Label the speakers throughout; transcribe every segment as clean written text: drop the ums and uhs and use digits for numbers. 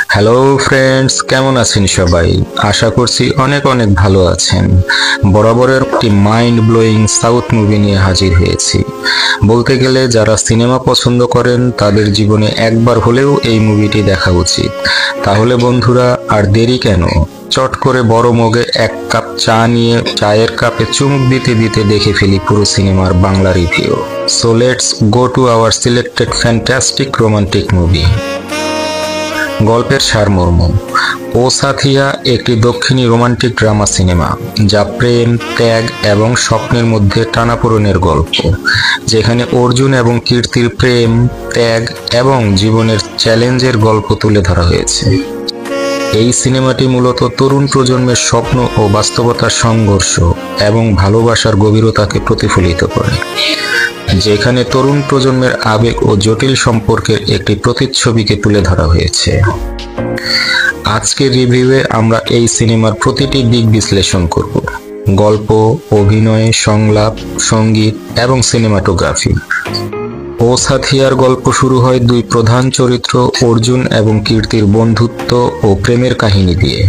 Speaker 1: Hello friends, কেমন আছেন সবাই? আশা করছি অনেক অনেক ভালো আছেন। বরাবরের একটি মাইন্ড ব্লোয়িং সাউথ মুভি নিয়ে হাজির হয়েছি। বলতে গেলে যারা সিনেমা পছন্দ করেন তাদের জীবনে একবার হলেও এই মুভিটি দেখা উচিত। তাহলে বন্ধুরা আর দেরি কেন, চট করে বড় মগে এক কাপ চা নিয়ে চায়ের কাপে চুমুক দিতে দিতে দেখে ফেলি পুরো সিনেমার Bangla review. So let's go to our selected fantastic romantic movie. গল্পের সারমর্ম। ও সাথিয়া একটি দক্ষিণী রোমান্টিক ড্রামা সিনেমা, যা প্রেম, ত্যাগ এবং স্বপ্নের মধ্যে টানাপোড়েনের গল্প, যেখানে অর্জুন এবং কীর্তির প্রেম, ত্যাগ এবং জীবনের চ্যালেঞ্জের গল্প তুলে ধরা হয়েছে। এই সিনেমাটি মূলত তরুণ প্রজন্মের স্বপ্ন ও বাস্তবতার সংঘর্ষ এবং ভালোবাসার গভীরতাকে প্রতিফলিত করে, যেখানে তরুণ প্রজন্মের আবেগ ও জটিল সম্পর্কের একটি প্রতিচ্ছবিকে তুলে ধরা হয়েছে। আজকের রিভিউয়ে আমরা এই সিনেমার প্রতিটি দিক বিশ্লেষণ করব: গল্প, অভিনয়, সংলাপ, সঙ্গীত এবং সিনেমাটোগ্রাফি। ও সাথিয়ার গল্প শুরু হয় দুই প্রধান চরিত্র অর্জুন এবং কীর্তির বন্ধুত্ব ও প্রেমের কাহিনী দিয়ে।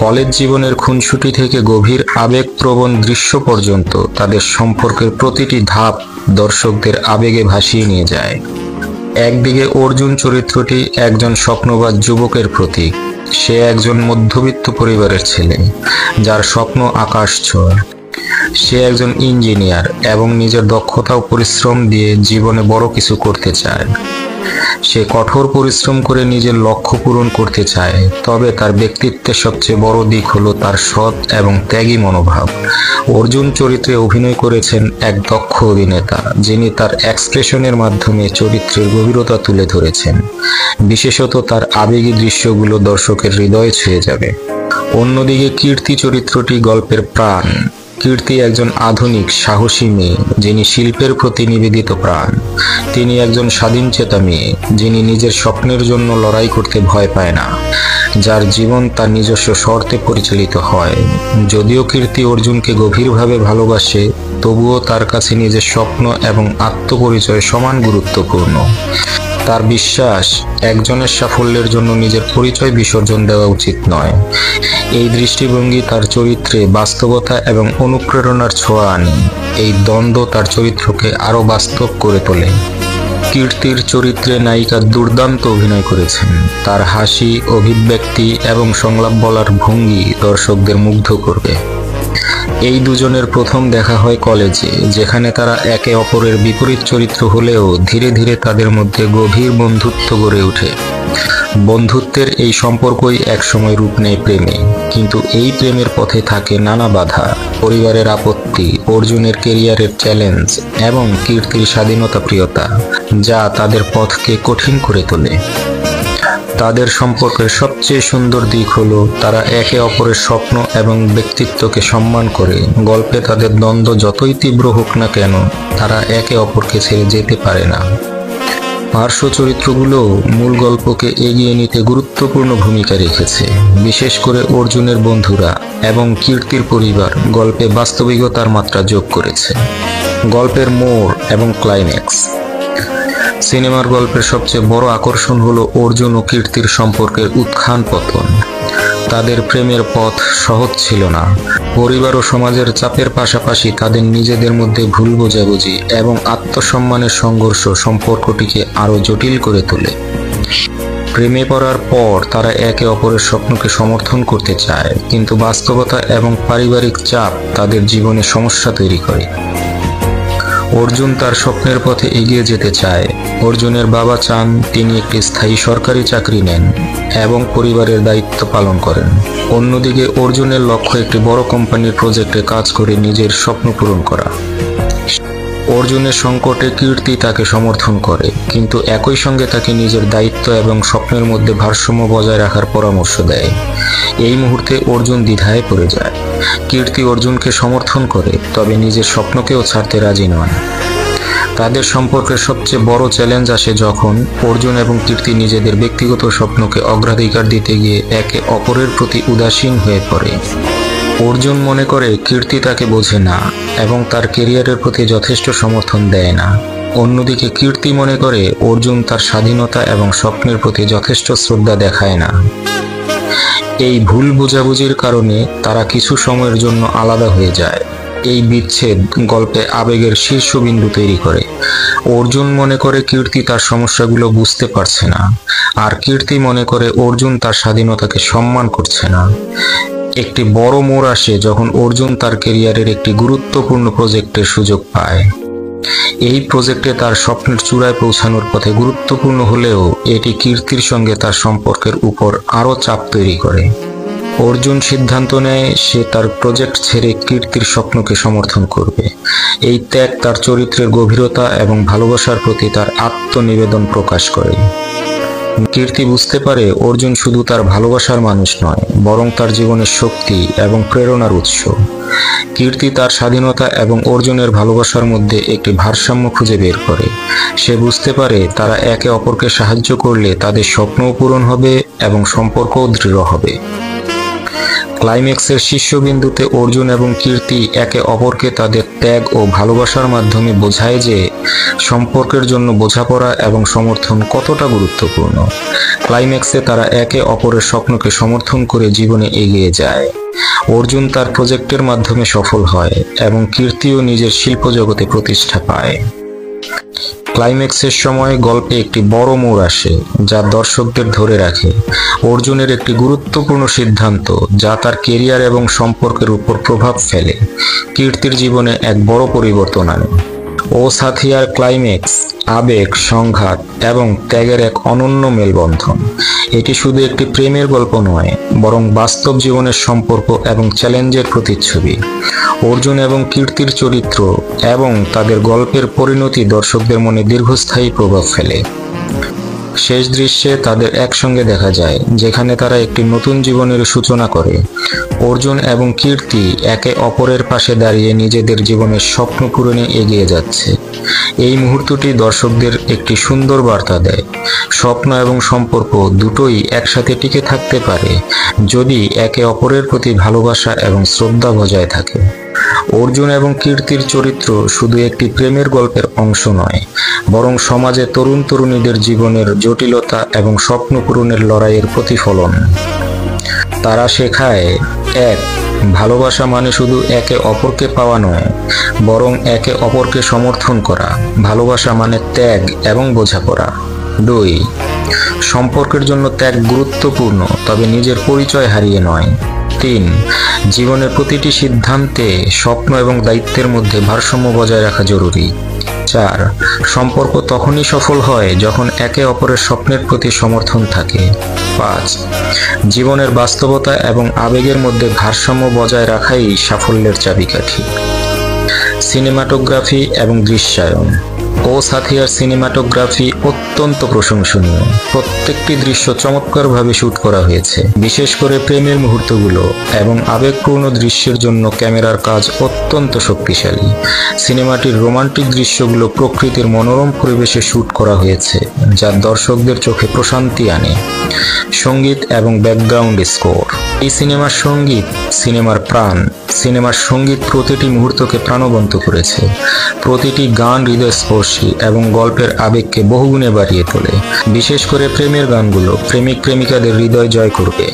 Speaker 1: কলেজ জীবনের খুনসুটি থেকে গভীর আবেগপ্রবণ দৃশ্য পর্যন্ত তাদের সম্পর্কের প্রতিটি ধাপ দর্শকদের আবেগে ভাসিয়ে নিয়ে যায়। একদিকে অর্জুন চরিত্রটি একজন স্বপ্নবাজ যুবকের প্রতীক। সে একজন মধ্যবিত্ত পরিবারের ছেলে, যার স্বপ্ন আকাশ ছোঁয়া। সে একজন ইঞ্জিনিয়ার এবং নিজের দক্ষতা ও পরিশ্রম দিয়ে জীবনে বড় কিছু করতে চায়। সে কঠোর পরিশ্রম করে নিজের লক্ষ্য পূরণ করতে চায়, তবে তার ব্যক্তিত্বের সবচেয়ে বড় দিক হলো তার সৎ এবং ত্যাগী মনোভাব। অর্জুন চরিত্রে অভিনয় করেছেন এক দক্ষ অভিনেতা, যিনি তার এক্সপ্রেশনের মাধ্যমে চরিত্রের গভীরতা তুলে ধরেছেন। বিশেষত তার আবেগী দৃশ্যগুলো দর্শকের হৃদয়ে ছুঁয়ে যাবে। অন্যদিকে কীর্তি চরিত্রটি গল্পের প্রাণ। কীর্তি একজন আধুনিক, সাহসী মেয়ে, যিনি শিল্পের প্রতি নিবেদিত প্রাণ। তিনি একজন স্বাধীনচেতা মেয়ে, যিনি নিজের স্বপ্নের জন্য লড়াই করতে ভয় পায় না, যার জীবন তার নিজস্ব শর্তে পরিচালিত হয়। যদিও কীর্তি অর্জুনকে গভীরভাবে ভালোবাসে, তবুও তার কাছে নিজের স্বপ্ন এবং আত্মপরিচয় সমান গুরুত্বপূর্ণ। তার বিশ্বাস, একজনের সাফল্যের জন্য নিজের পরিচয় বিসর্জন দেওয়া উচিত নয়। এই দৃষ্টিভঙ্গি তার চরিত্রে বাস্তবতা এবং অনুপ্রেরণার ছোঁয়া আনে। এই দ্বন্দ্ব তার চরিত্রকে আরও বাস্তব করে তোলে। কীর্তির চরিত্রে নায়িকা দুর্দান্ত অভিনয় করেছেন। তার হাসি, অভিব্যক্তি এবং সংলাপ বলার ভঙ্গি দর্শকদের মুগ্ধ করবে। এই দুজনের প্রথম দেখা হয় কলেজে, যেখানে তারা একে অপরের বিপরীত চরিত্র হলেও ধীরে ধীরে তাদের মধ্যে গভীর বন্ধুত্ব গড়ে ওঠে। বন্ধুত্বের এই সম্পর্কই একসময় রূপ নেয় প্রেমে, কিন্তু এই প্রেমের পথে থাকে নানা বাধা, পরিবারের আপত্তি, অর্জুনের কেরিয়ারের চ্যালেঞ্জ এবং কীর্তির স্বাধীনতাপ্রিয়তা, যা তাদের পথকে কঠিন করে তোলে। তাদের সম্পর্কের সবচেয়ে সুন্দর দিক হলো তারা একে অপরের স্বপ্ন এবং ব্যক্তিত্বকে সম্মান করে। গল্পে তাদের দ্বন্দ্ব যতই তীব্র হোক না কেন, তারা একে অপরকে ছেড়ে যেতে পারে না। পার্শ্ব চরিত্রগুলো মূল গল্পকে এগিয়ে নিতে গুরুত্বপূর্ণ ভূমিকা রেখেছে। বিশেষ করে অর্জুনের বন্ধুরা এবং কীর্তির পরিবার গল্পে বাস্তবিকতার মাত্রা যোগ করেছে। গল্পের মোড় এবং ক্লাইম্যাক্স। সিনেমার গল্পের সবচেয়ে বড় আকর্ষণ হলো অর্জুন ও কীর্তির সম্পর্কের উত্থান পতন। তাদের প্রেমের পথ সহজ ছিল না। পরিবার ও সমাজের চাপের পাশাপাশি তাদের নিজেদের মধ্যে ভুল বোঝাবুঝি এবং আত্মসম্মানের সংঘর্ষ সম্পর্কটিকে আরও জটিল করে তোলে। প্রেমে পড়ার পর তারা একে অপরের স্বপ্নকে সমর্থন করতে চায়, কিন্তু বাস্তবতা এবং পারিবারিক চাপ তাদের জীবনে সমস্যা তৈরি করে। অর্জুন তার স্বপ্নের পথে এগিয়ে যেতে চায়। অর্জুনের বাবা চান তিনি একটি স্থায়ী সরকারি চাকরি নেন এবং পরিবারের দায়িত্ব পালন করেন। অন্যদিকে অর্জুনের লক্ষ্য একটি বড় কোম্পানির প্রজেক্টে কাজ করে নিজের স্বপ্ন পূরণ করা। অর্জুনের সংকটে কীর্তি তাকে সমর্থন করে, কিন্তু একই সঙ্গে তাকে নিজের দায়িত্ব এবং স্বপ্নের মধ্যে ভারসাম্য বজায় রাখার পরামর্শ দেয়। এই মুহূর্তে অর্জুন দ্বিধায় পড়ে যায়। কীর্তি অর্জুনকে সমর্থন করে, তবে নিজের স্বপ্নকেও ছাড়তে রাজি নয়। তাদের সম্পর্কের সবচেয়ে বড় চ্যালেঞ্জ আসে যখন অর্জুন এবং কীর্তি নিজেদের ব্যক্তিগত স্বপ্নকে অগ্রাধিকার দিতে গিয়ে একে অপরের প্রতি উদাসীন হয়ে পড়ে। অর্জুন মনে করে কীর্তি তাকে বোঝে না এবং তার ক্যারিয়ারের প্রতি যথেষ্ট সমর্থন দেয় না। অন্যদিকে কীর্তি মনে করে অর্জুন তার স্বাধীনতা এবং স্বপ্নের প্রতি যথেষ্ট শ্রদ্ধা দেখায় না। এই ভুল বোঝাবুঝির কারণে তারা কিছু সময়ের জন্য আলাদা হয়ে যায়। এই বিচ্ছেদ গল্পে আবেগের শীর্ষবিন্দু তৈরি করে। অর্জুন মনে করে কীর্তি তার সমস্যাগুলো বুঝতে পারছে না, আর কীর্তি মনে করে অর্জুন তার স্বাধীনতাকে সম্মান করছে না। একটি বড় মোড় আসে যখন অর্জুন তার ক্যারিয়ারের একটি গুরুত্বপূর্ণ প্রজেক্টের সুযোগ পায়। এই প্রজেক্টে তার স্বপ্নের চূড়ায় পৌঁছানোর পথে গুরুত্বপূর্ণ হলেও এটি কীর্তির সঙ্গে তার সম্পর্কের উপর আরও চাপ তৈরি করে। অর্জুন সিদ্ধান্ত নেয় সে তার প্রজেক্ট ছেড়ে কীর্তির স্বপ্নকে সমর্থন করবে। এই ত্যাগ তার চরিত্রের গভীরতা এবং ভালোবাসার প্রতি তার আত্মনিবেদন প্রকাশ করে। কীর্তি বুঝতে পারে অর্জুন শুধু তার ভালোবাসার মানুষ নয়, বরং তার জীবনের শক্তি এবং প্রেরণার উৎস। কীর্তি তার স্বাধীনতা এবং অর্জুনের ভালোবাসার মধ্যে একটি ভারসাম্য খুঁজে বের করে। সে বুঝতে পারে তারা একে অপরকে সাহায্য করলে তাদের স্বপ্নও পূরণ হবে এবং সম্পর্কও দৃঢ় হবে। ক্লাইম্যাক্সের শীর্ষবিন্দুতে অর্জুন এবং কীর্তি একে অপরকে তাদের ত্যাগ ও ভালোবাসার মাধ্যমে বোঝায় যে সম্পর্কের জন্য বোঝাপড়া এবং সমর্থন কতটা গুরুত্বপূর্ণ। ক্লাইম্যাক্সে তারা একে অপরের স্বপ্নকে সমর্থন করে জীবনে এগিয়ে যায়। অর্জুন তার প্রজেক্টের মাধ্যমে সফল হয় এবং কীর্তিও নিজের শিল্প জগতে প্রতিষ্ঠা পায়। ক্লাইম্যাক্সের সময় গল্পে একটি বড় মোড় আসে যা দর্শকদের ধরে রাখে। অর্জুনের একটি গুরুত্বপূর্ণ সিদ্ধান্ত যা তার ক্যারিয়ার এবং সম্পর্কের উপর প্রভাব ফেলে কীর্তির জীবনে এক বড় পরিবর্তন আনে। ও সাথিয়ার ক্লাইম্যাক্স আবেগ, সংঘাত এবং ত্যাগের এক অনন্য মেলবন্ধন। এটি শুধু একটি প্রেমের গল্প নয়, বরং বাস্তব জীবনের সম্পর্ক এবং চ্যালেঞ্জের প্রতিচ্ছবি। অর্জুন এবং কীর্তির চরিত্র এবং তাদের গল্পের পরিণতি দর্শকদের মনে দীর্ঘস্থায়ী প্রভাব ফেলে। শেষ দৃশ্যে তাদের একসঙ্গে দেখা যায়, যেখানে তারা একটি নতুন জীবনের সূচনা করে। অর্জুন এবং কীর্তি একে অপরের পাশে দাঁড়িয়ে নিজেদের জীবনের স্বপ্ন পূরণে এগিয়ে যাচ্ছে। এই মুহূর্তটি দর্শকদের একটি সুন্দর বার্তা দেয়। স্বপ্ন এবং সম্পর্ক দুটোই একসাথে টিকে থাকতে পারে যদি একে অপরের প্রতি ভালোবাসা এবং শ্রদ্ধা বজায় থাকে। অর্জুন এবং কীর্তির চরিত্র শুধু একটি প্রেমের গল্পের অংশ নয়, বরং সমাজে তরুণ তরুণীদের জীবনের জটিলতা এবং স্বপ্ন পূরণের লড়াইয়ের প্রতিফলন। তারা শেখায়, এক, ভালোবাসা মানে শুধু একে অপরকে পাওয়া নয়, বরং একে অপরকে সমর্থন করা। ভালোবাসা মানে ত্যাগ এবং বোঝাপড়া। 2, সম্পর্কের জন্য ত্যাগ গুরুত্বপূর্ণ, তবে নিজের পরিচয় হারিয়ে নয়। 3, জীবনের প্রতিটি সিদ্ধান্তে স্বপ্ন এবং দায়িত্বের মধ্যে ভারসাম্য বজায় রাখা জরুরি। 4, সম্পর্ক তখনই সফল হয় যখন একে অপরের স্বপ্নের প্রতি সমর্থন থাকে। 5, জীবনের বাস্তবতা এবং আবেগের মধ্যে ভারসাম্য বজায় রাখাই সাফল্যের চাবিকাঠি। সিনেমাটোগ্রাফি এবং দৃশ্যায়ন। ও সাথিয়ার সিনেমাটোগ্রাফি অত্যন্ত প্রশংসনীয়। প্রত্যেকটি দৃশ্য চমৎকারভাবে শুট করা হয়েছে। বিশেষ করে প্রেমের মুহূর্তগুলো এবং আবেগপূর্ণ দৃশ্যের জন্য ক্যামেরার কাজ অত্যন্ত শক্তিশালী। সিনেমাটির রোমান্টিক দৃশ্যগুলো প্রকৃতির মনোরম পরিবেশে শুট করা হয়েছে, যা দর্শকদের চোখে প্রশান্তি আনে। সঙ্গীত এবং ব্যাকগ্রাউন্ড স্কোর। এই সিনেমার সঙ্গীত সিনেমার প্রাণ। সিনেমার সঙ্গীত প্রতিটি মুহূর্তকে প্রাণবন্ত করেছে। প্রতিটি গান হৃদয়স্পর্শী এবং গল্পের আবেগকে বহুগুণে বাড়িয়ে তোলে। বিশেষ করে প্রেমের গানগুলো প্রেমিক প্রেমিকাদের হৃদয় জয় করবে।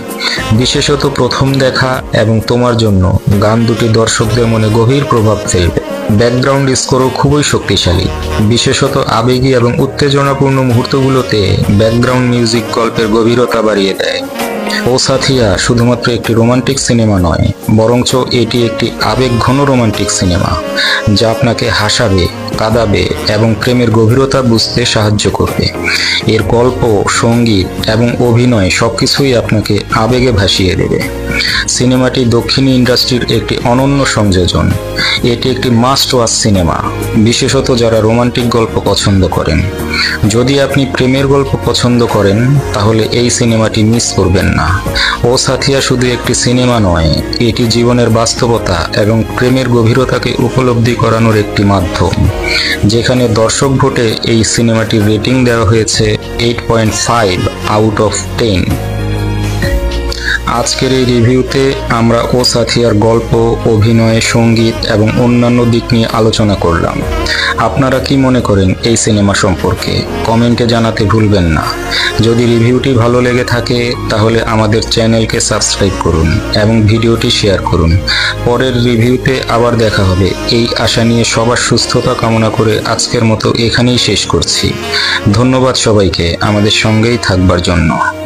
Speaker 1: বিশেষত প্রথম দেখা এবং তোমার জন্য গান দুটি দর্শকদের মনে গভীর প্রভাব ফেলবে। ব্যাকগ্রাউন্ড স্কোরও খুবই শক্তিশালী। বিশেষত আবেগী এবং উত্তেজনাপূর্ণ মুহূর্তগুলোতে ব্যাকগ্রাউন্ড মিউজিক গল্পের গভীরতা বাড়িয়ে দেয়। ও সাথিয়া শুধুমাত্র একটি রোমান্টিক সিনেমা নয়, বরঞ্চ এটি একটি আবেগঘন রোমান্টিক সিনেমা, যা আপনাকে হাসাবে, কাঁদাবে এবং প্রেমের গভীরতা বুঝতে সাহায্য করবে। এর গল্প, সঙ্গীত এবং অভিনয় সবকিছুই আপনাকে আবেগে ভাসিয়ে দেবে। সিনেমাটি দক্ষিণী ইন্ডাস্ট্রির একটি অনন্য সংযোজন। এটি একটি মাস্ট ওয়াচ সিনেমা, বিশেষত যারা রোমান্টিক গল্প পছন্দ করেন। যদি আপনি প্রেমের গল্প পছন্দ করেন, তাহলে এই সিনেমাটি মিস করবেন না। ও সাথিয়া শুধু একটি সিনেমা নয়, এটি জীবনের বাস্তবতা এবং প্রেমের গভীরতাকে উপলব্ধি করানোর একটি মাধ্যম। যেখানে দর্শক ভোটে এই সিনেমাটির রেটিং দেওয়া হয়েছে 8.5 আউট অফ 10। আজকের এই রিভিউতে আমরা ও সাথিয়ার গল্প, অভিনয়, সঙ্গীত এবং অন্যান্য দিক নিয়ে আলোচনা করলাম। আপনারা কি মনে করেন এই সিনেমা সম্পর্কে কমেন্টে জানাতে ভুলবেন না। যদি রিভিউটি ভালো লেগে থাকে তাহলে আমাদের চ্যানেলকে সাবস্ক্রাইব করুন এবং ভিডিওটি শেয়ার করুন। পরের রিভিউতে আবার দেখা হবে এই আশা নিয়ে সবার সুস্থতা কামনা করে আজকের মতো এখানেই শেষ করছি। ধন্যবাদ সবাইকে আমাদের সঙ্গেই থাকবার জন্য।